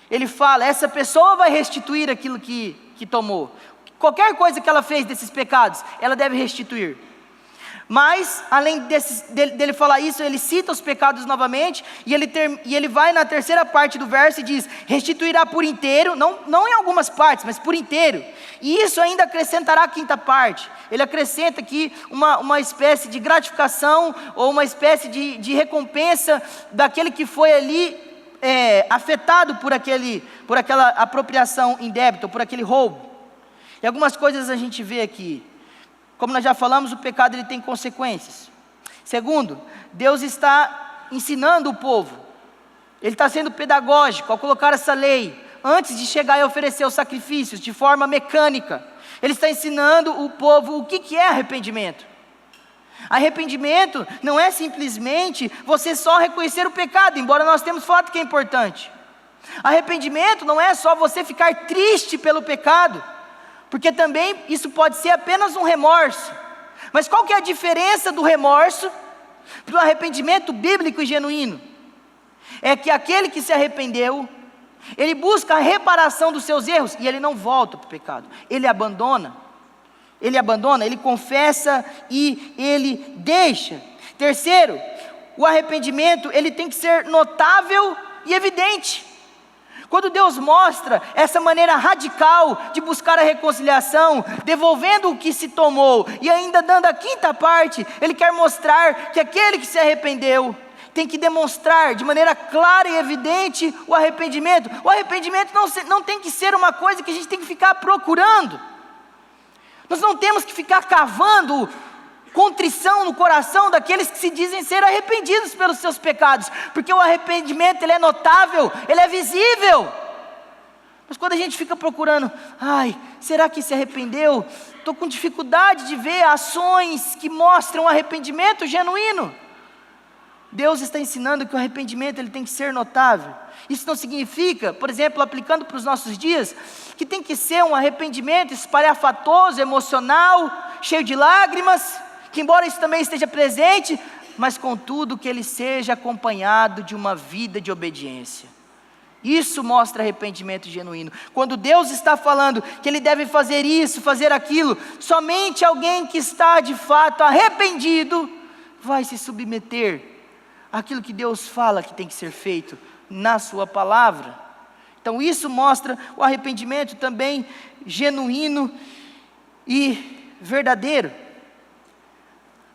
Speaker 1: Ele fala, essa pessoa vai restituir aquilo que tomou. Qualquer coisa que ela fez desses pecados, ela deve restituir. Mas, além dele falar isso, ele cita os pecados novamente, e ele vai na terceira parte do verso e diz, restituirá por inteiro, não em algumas partes, mas por inteiro. E isso ainda acrescentará a quinta parte. Ele acrescenta aqui uma espécie de gratificação, ou uma espécie de recompensa daquele que foi ali afetado por aquela apropriação indébita, por aquele roubo. E algumas coisas a gente vê aqui. Como nós já falamos, o pecado ele tem consequências. Segundo, Deus está ensinando o povo. Ele está sendo pedagógico ao colocar essa lei, antes de chegar e oferecer os sacrifícios, de forma mecânica. Ele está ensinando o povo o que é arrependimento. Arrependimento não é simplesmente você só reconhecer o pecado, embora nós temos falado que é importante. Arrependimento não é só você ficar triste pelo pecado, porque também isso pode ser apenas um remorso. Mas qual que é a diferença do remorso para o arrependimento bíblico e genuíno? É que aquele que se arrependeu, ele busca a reparação dos seus erros, e ele não volta para o pecado, ele abandona, ele confessa e ele deixa. Terceiro, o arrependimento ele tem que ser notável e evidente. Quando Deus mostra essa maneira radical de buscar a reconciliação, devolvendo o que se tomou e ainda dando a quinta parte, Ele quer mostrar que aquele que se arrependeu tem que demonstrar de maneira clara e evidente o arrependimento. O arrependimento não tem que ser uma coisa que a gente tem que ficar procurando. Nós não temos que ficar cavando contrição no coração daqueles que se dizem ser arrependidos pelos seus pecados, porque o arrependimento ele é notável, ele é visível. Mas quando a gente fica procurando, será que se arrependeu? Estou com dificuldade de ver ações que mostram arrependimento genuíno. Deus está ensinando que o arrependimento ele tem que ser notável. Isso não significa, por exemplo, aplicando para os nossos dias, que tem que ser um arrependimento espalhafatoso, emocional, cheio de lágrimas, que embora isso também esteja presente, mas contudo que ele seja acompanhado de uma vida de obediência. Isso mostra arrependimento genuíno. Quando Deus está falando que ele deve fazer isso, fazer aquilo, somente alguém que está de fato arrependido vai se submeter àquilo que Deus fala que tem que ser feito na sua palavra. Então isso mostra o arrependimento também genuíno e verdadeiro.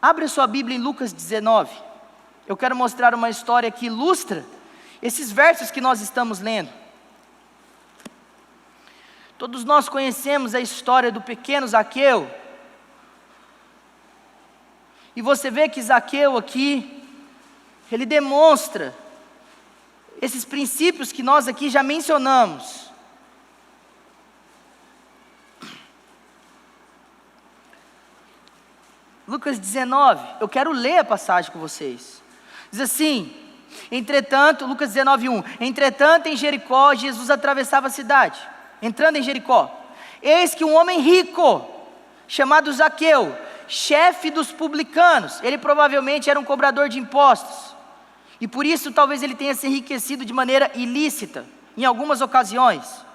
Speaker 1: Abre a sua Bíblia em Lucas 19. Eu quero mostrar uma história que ilustra esses versos que nós estamos lendo. Todos nós conhecemos a história do pequeno Zaqueu. E você vê que Zaqueu aqui, ele demonstra esses princípios que nós aqui já mencionamos. Lucas 19, eu quero ler a passagem com vocês. Diz assim, entretanto, Lucas 19, 1. Entretanto, em Jericó, Jesus atravessava a cidade. Entrando em Jericó, eis que um homem rico, chamado Zaqueu, chefe dos publicanos, ele provavelmente era um cobrador de impostos, e por isso talvez ele tenha se enriquecido de maneira ilícita, em algumas ocasiões.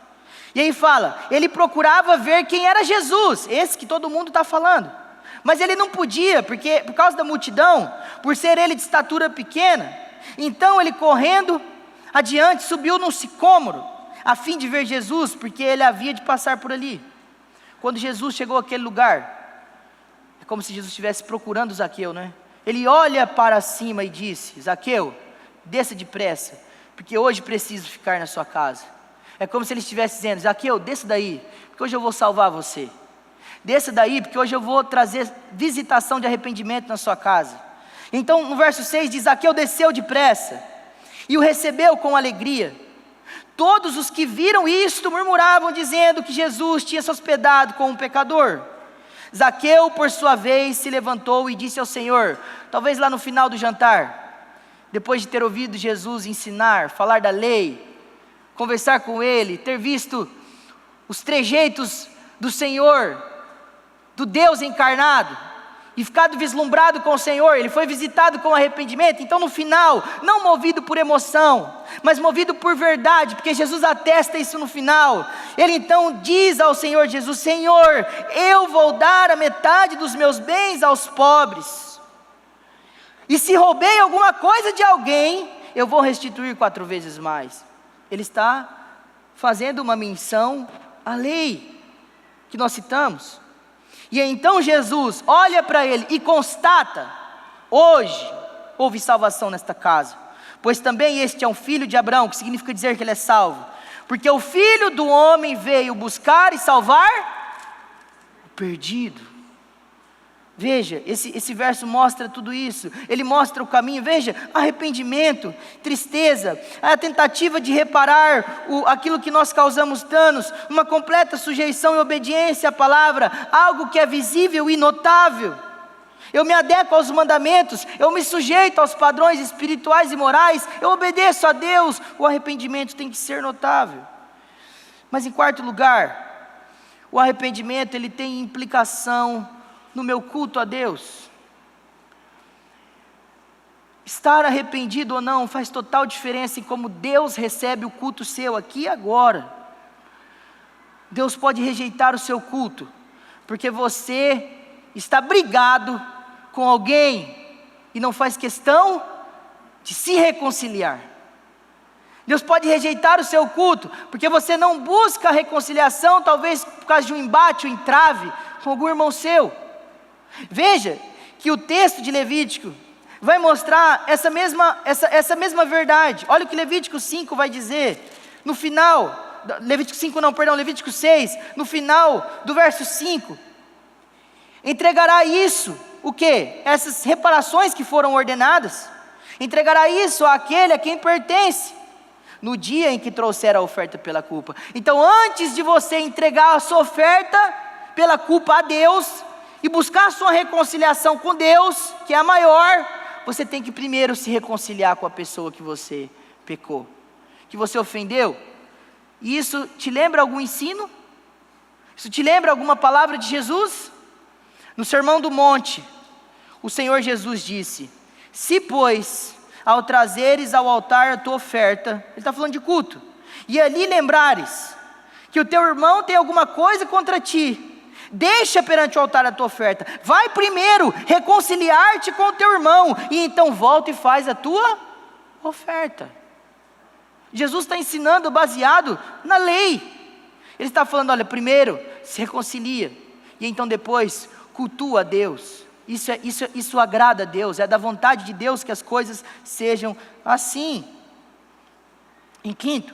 Speaker 1: E aí fala, ele procurava ver quem era Jesus, esse que todo mundo está falando. Mas ele não podia, porque por causa da multidão, por ser ele de estatura pequena, então ele correndo adiante, subiu num sicômoro, a fim de ver Jesus, porque ele havia de passar por ali. Quando Jesus chegou àquele lugar, é como se Jesus estivesse procurando Zaqueu, né? Ele olha para cima e disse, Zaqueu, desça depressa, porque hoje preciso ficar na sua casa. É como se ele estivesse dizendo, Zaqueu, desça daí, porque hoje eu vou salvar você. Desça daí, porque hoje eu vou trazer visitação de arrependimento na sua casa. Então no verso 6 diz, Zaqueu desceu depressa, e o recebeu com alegria. Todos os que viram isto murmuravam, dizendo que Jesus tinha se hospedado com um pecador. Zaqueu, por sua vez, se levantou e disse ao Senhor, talvez lá no final do jantar, depois de ter ouvido Jesus ensinar, falar da lei, conversar com ele, ter visto os trejeitos do Senhor, do Deus encarnado, e ficado vislumbrado com o Senhor, ele foi visitado com arrependimento. Então no final, não movido por emoção, mas movido por verdade, porque Jesus atesta isso no final, ele então diz ao Senhor Jesus, Senhor, eu vou dar a metade dos meus bens aos pobres, e se roubei alguma coisa de alguém, eu vou restituir 4 vezes mais. Ele está fazendo uma menção à lei, que nós citamos. E então Jesus olha para ele e constata, hoje houve salvação nesta casa, pois também este é um filho de Abraão, que significa dizer que ele é salvo, porque o Filho do Homem veio buscar e salvar o perdido. Veja, esse verso mostra tudo isso, ele mostra o caminho. Veja, arrependimento, tristeza, a tentativa de reparar aquilo que nós causamos danos, uma completa sujeição e obediência à palavra, algo que é visível e notável. Eu me adequo aos mandamentos, eu me sujeito aos padrões espirituais e morais, eu obedeço a Deus. O arrependimento tem que ser notável. Mas em quarto lugar, o arrependimento ele tem implicação no meu culto a Deus. Estar arrependido ou não faz total diferença em como Deus recebe o culto seu aqui e agora. Deus pode rejeitar o seu culto, porque você está brigado com alguém e não faz questão de se reconciliar. Deus pode rejeitar o seu culto, porque você não busca a reconciliação, talvez por causa de um embate, um entrave com algum irmão seu. Veja que o texto de Levítico vai mostrar essa mesma verdade. Olha o que Levítico 5 vai dizer, no final, Levítico 6, no final do verso 5, entregará isso, o que? Essas reparações que foram ordenadas, entregará isso àquele a quem pertence, no dia em que trouxer a oferta pela culpa. Então antes de você entregar a sua oferta pela culpa a Deus, e buscar a sua reconciliação com Deus, que é a maior, você tem que primeiro se reconciliar com a pessoa que você pecou, que você ofendeu. E isso te lembra algum ensino? Isso te lembra alguma palavra de Jesus? No Sermão do Monte, o Senhor Jesus disse, se pois, ao trazeres ao altar a tua oferta, ele está falando de culto, e ali lembrares, que o teu irmão tem alguma coisa contra ti, deixa perante o altar a tua oferta, vai primeiro reconciliar-te com o teu irmão, e então volta e faz a tua oferta. Jesus está ensinando baseado na lei, ele está falando, olha, primeiro se reconcilia, e então depois cultua a Deus, isso agrada a Deus, é da vontade de Deus que as coisas sejam assim. Em quinto,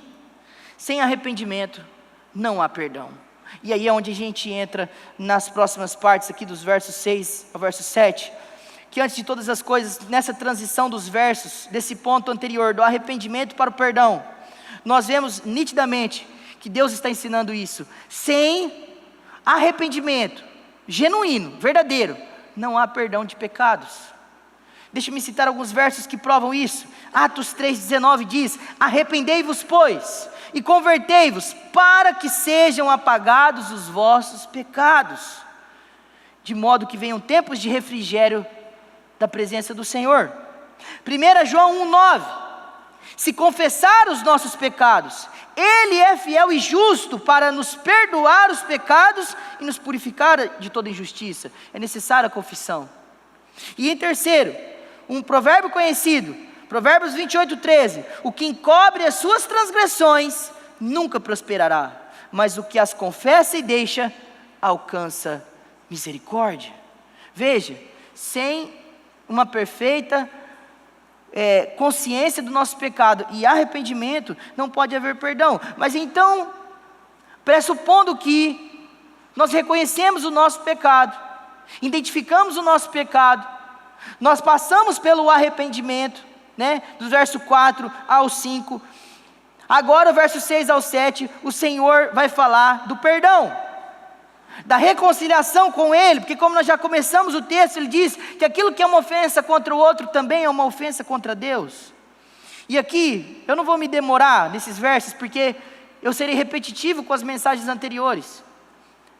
Speaker 1: sem arrependimento não há perdão. E aí é onde a gente entra nas próximas partes aqui dos versos 6 ao verso 7, que antes de todas as coisas, nessa transição dos versos, desse ponto anterior, do arrependimento para o perdão, nós vemos nitidamente que Deus está ensinando isso. Sem arrependimento genuíno, verdadeiro, não há perdão de pecados. Deixa-me citar alguns versos que provam isso. Atos 3,19 diz, arrependei-vos pois, e convertei-vos, para que sejam apagados os vossos pecados, de modo que venham tempos de refrigério da presença do Senhor. 1 João 1,9, se confessar os nossos pecados, Ele é fiel e justo para nos perdoar os pecados e nos purificar de toda injustiça. É necessária a confissão. E em terceiro, um provérbio conhecido, Provérbios 28,13, o que encobre as suas transgressões nunca prosperará, mas o que as confessa e deixa, alcança misericórdia. Veja, sem uma perfeita consciência do nosso pecado e arrependimento, não pode haver perdão. Mas então, pressupondo que nós reconhecemos o nosso pecado, identificamos o nosso pecado, nós passamos pelo arrependimento, do verso 4 ao 5, agora o verso 6 ao 7, o Senhor vai falar do perdão. da reconciliação com Ele, porque como nós já começamos o texto, ele diz que aquilo que é uma ofensa contra o outro também é uma ofensa contra Deus. E aqui, eu não vou me demorar nesses versos, porque eu serei repetitivo com as mensagens anteriores.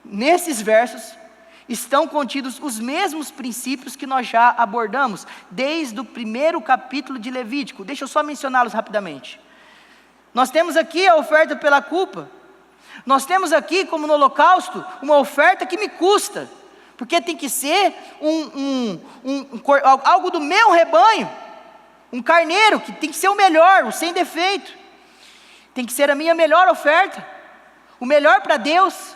Speaker 1: Nesses versos, estão contidos os mesmos princípios que nós já abordamos, desde o primeiro capítulo de Levítico. Deixa eu só mencioná-los rapidamente. Nós temos aqui a oferta pela culpa. Nós temos aqui, como no holocausto, uma oferta que me custa, porque tem que ser algo do meu rebanho, um carneiro, que tem que ser o melhor, o sem defeito, tem que ser a minha melhor oferta, o melhor para Deus,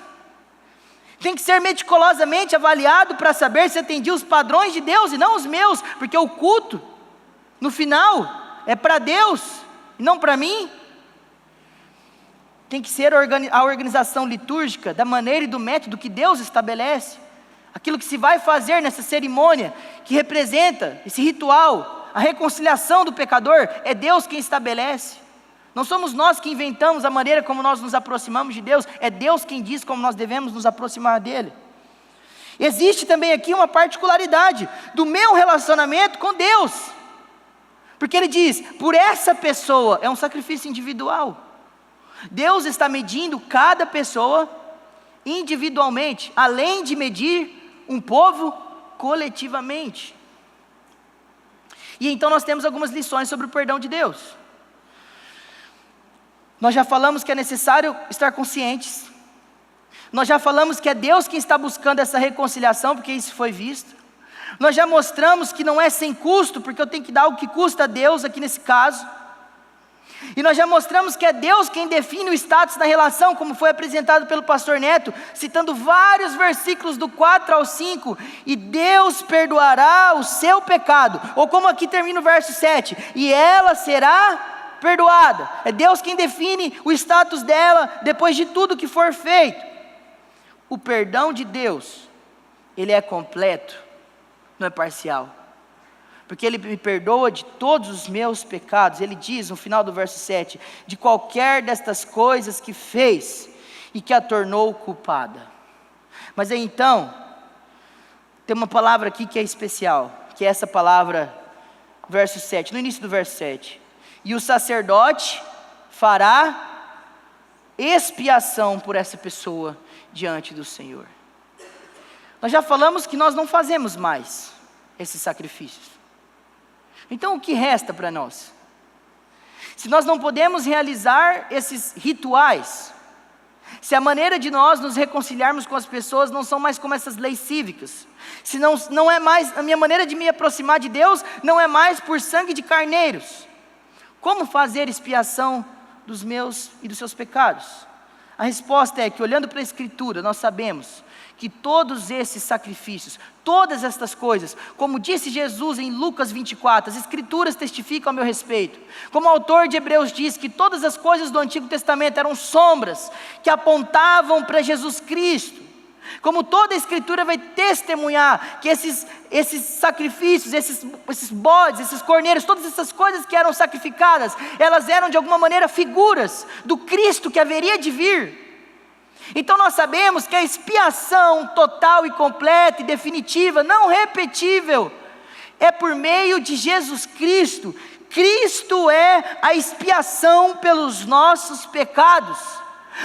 Speaker 1: tem que ser meticulosamente avaliado para saber se atendi os padrões de Deus e não os meus, porque o culto, no final, é para Deus e não para mim. Tem que ser a organização litúrgica da maneira e do método que Deus estabelece. Aquilo que se vai fazer nessa cerimônia, que representa esse ritual, a reconciliação do pecador, é Deus quem estabelece. Não somos nós que inventamos a maneira como nós nos aproximamos de Deus, é Deus quem diz como nós devemos nos aproximar dEle. Existe também aqui uma particularidade do meu relacionamento com Deus, porque Ele diz, por essa pessoa, é um sacrifício individual. Deus está medindo cada pessoa individualmente, além de medir um povo coletivamente. E então nós temos algumas lições sobre o perdão de Deus. Nós já falamos que é necessário estar conscientes. Nós já falamos que é Deus quem está buscando essa reconciliação, porque isso foi visto. Nós já mostramos que não é sem custo, porque eu tenho que dar o que custa a Deus aqui nesse caso. E nós já mostramos que é Deus quem define o status da relação, como foi apresentado pelo pastor Neto, citando vários versículos do 4 ao 5, e Deus perdoará o seu pecado, ou como aqui termina o verso 7, e ela será perdoada. É Deus quem define o status dela, depois de tudo que for feito. O perdão de Deus, ele é completo, não é parcial. Porque Ele me perdoa de todos os meus pecados. Ele diz no final do verso 7, de qualquer destas coisas que fez e que a tornou culpada. Mas aí então, tem uma palavra aqui que é especial, que é essa palavra, verso 7, no início do verso 7. E o sacerdote fará expiação por essa pessoa diante do Senhor. Nós já falamos que nós não fazemos mais esses sacrifícios. Então o que resta para nós? Se nós não podemos realizar esses rituais, se a maneira de nós nos reconciliarmos com as pessoas não são mais como essas leis cívicas, se não é mais, a minha maneira de me aproximar de Deus não é mais por sangue de carneiros, como fazer expiação dos meus e dos seus pecados? A resposta é que, olhando para a Escritura, nós sabemos que todos esses sacrifícios, todas estas coisas, como disse Jesus em Lucas 24, as Escrituras testificam a meu respeito. Como o autor de Hebreus diz que todas as coisas do Antigo Testamento eram sombras que apontavam para Jesus Cristo. Como toda a Escritura vai testemunhar que esses sacrifícios, esses bodes, esses corneiros, todas essas coisas que eram sacrificadas, elas eram de alguma maneira figuras do Cristo que haveria de vir. Então nós sabemos que a expiação total e completa e definitiva, não repetível, é por meio de Jesus Cristo. Cristo é a expiação pelos nossos pecados,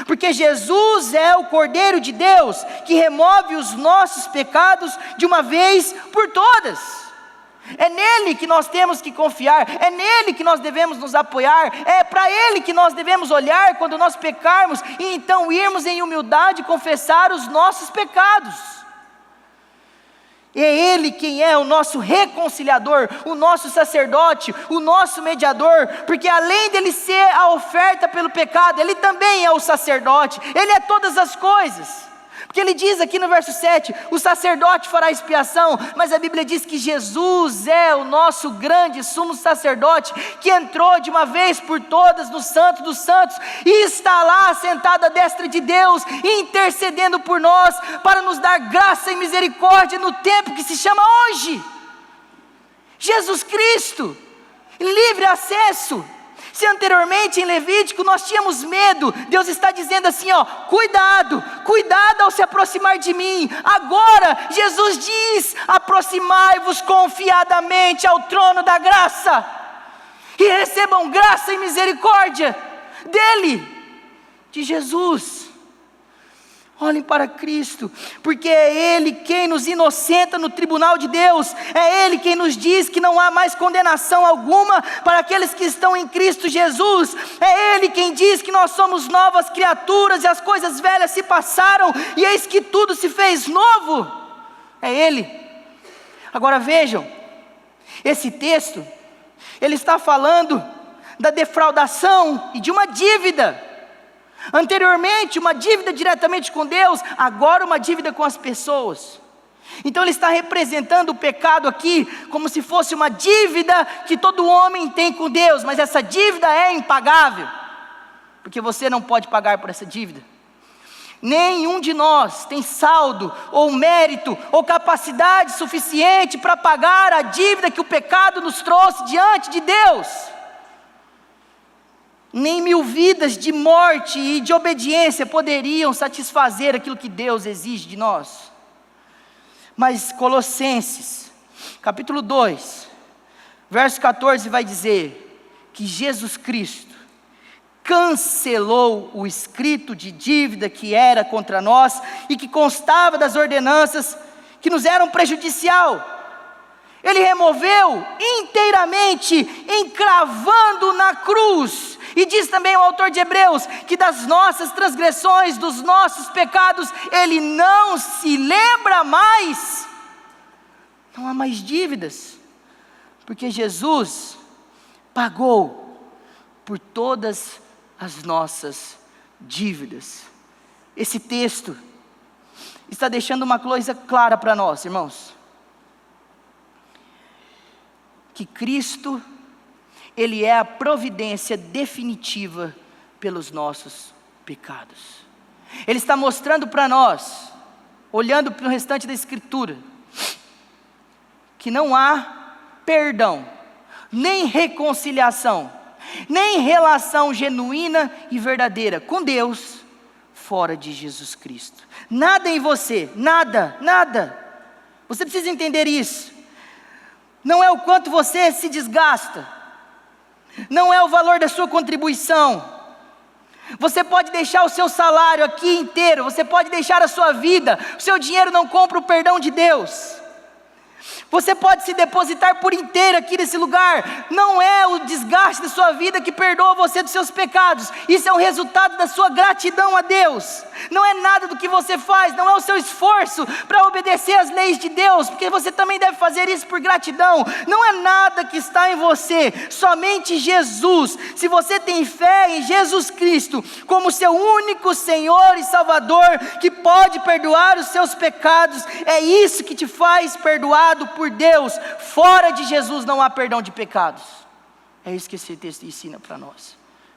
Speaker 1: porque Jesus é o Cordeiro de Deus, que remove os nossos pecados de uma vez por todas. É nele que nós temos que confiar, é nele que nós devemos nos apoiar, é para ele que nós devemos olhar quando nós pecarmos, e então irmos em humildade confessar os nossos pecados. É ele quem é o nosso reconciliador, o nosso sacerdote, o nosso mediador, porque além dele ser a oferta pelo pecado, ele também é o sacerdote, ele é todas as coisas. Porque ele diz aqui no verso 7, o sacerdote fará expiação, mas a Bíblia diz que Jesus é o nosso grande sumo sacerdote, que entrou de uma vez por todas no Santo dos Santos, e está lá sentado à destra de Deus, intercedendo por nós, para nos dar graça e misericórdia no tempo que se chama hoje. Jesus Cristo, livre acesso, Se anteriormente em Levítico nós tínhamos medo, Deus está dizendo assim, ó, cuidado ao se aproximar de mim. Agora Jesus diz, aproximai-vos confiadamente ao trono da graça, e recebam graça e misericórdia dele, de Jesus. Olhem para Cristo, porque é Ele quem nos inocenta no tribunal de Deus, é Ele quem nos diz que não há mais condenação alguma para aqueles que estão em Cristo Jesus, é Ele quem diz que nós somos novas criaturas e as coisas velhas se passaram e eis que tudo se fez novo, é Ele. Agora vejam, esse texto, ele está falando da defraudação e de uma dívida. Anteriormente uma dívida diretamente com Deus, agora uma dívida com as pessoas. Então ele está representando o pecado aqui como se fosse uma dívida que todo homem tem com Deus, mas essa dívida é impagável, porque você não pode pagar por essa dívida. Nenhum de nós tem saldo, ou mérito, ou capacidade suficiente para pagar a dívida que o pecado nos trouxe diante de Deus. Nem 1000 vidas de morte e de obediência poderiam satisfazer aquilo que Deus exige de nós. Mas Colossenses, capítulo 2, verso 14 vai dizer que Jesus Cristo cancelou o escrito de dívida que era contra nós e que constava das ordenanças que nos eram prejudicial. Ele removeu inteiramente, encravando na cruz. E diz também o autor de Hebreus, que das nossas transgressões, dos nossos pecados, Ele não se lembra mais. Não há mais dívidas, porque Jesus pagou por todas as nossas dívidas. Esse texto está deixando uma coisa clara para nós, irmãos. Que Cristo, Ele é a providência definitiva pelos nossos pecados. Ele está mostrando para nós, olhando para o restante da Escritura, que não há perdão, nem reconciliação, nem relação genuína e verdadeira com Deus, fora de Jesus Cristo. Nada em você, nada. Você precisa entender isso. Não é o quanto você se desgasta, não é o valor da sua contribuição. Você pode deixar o seu salário aqui inteiro, você pode deixar a sua vida, o seu dinheiro não compra o perdão de Deus. Você pode se depositar por inteiro aqui nesse lugar, não é o desgaste da sua vida que perdoa você dos seus pecados, isso é um resultado da sua gratidão a Deus. Não é nada do que você faz, não é o seu esforço para obedecer às leis de Deus, porque você também deve fazer isso por gratidão. Não é nada que está em você, somente Jesus. Se você tem fé em Jesus Cristo como seu único Senhor e Salvador, que pode perdoar os seus pecados, é isso que te faz perdoado por Deus. Fora de Jesus não há perdão de pecados. É isso que esse texto ensina para nós.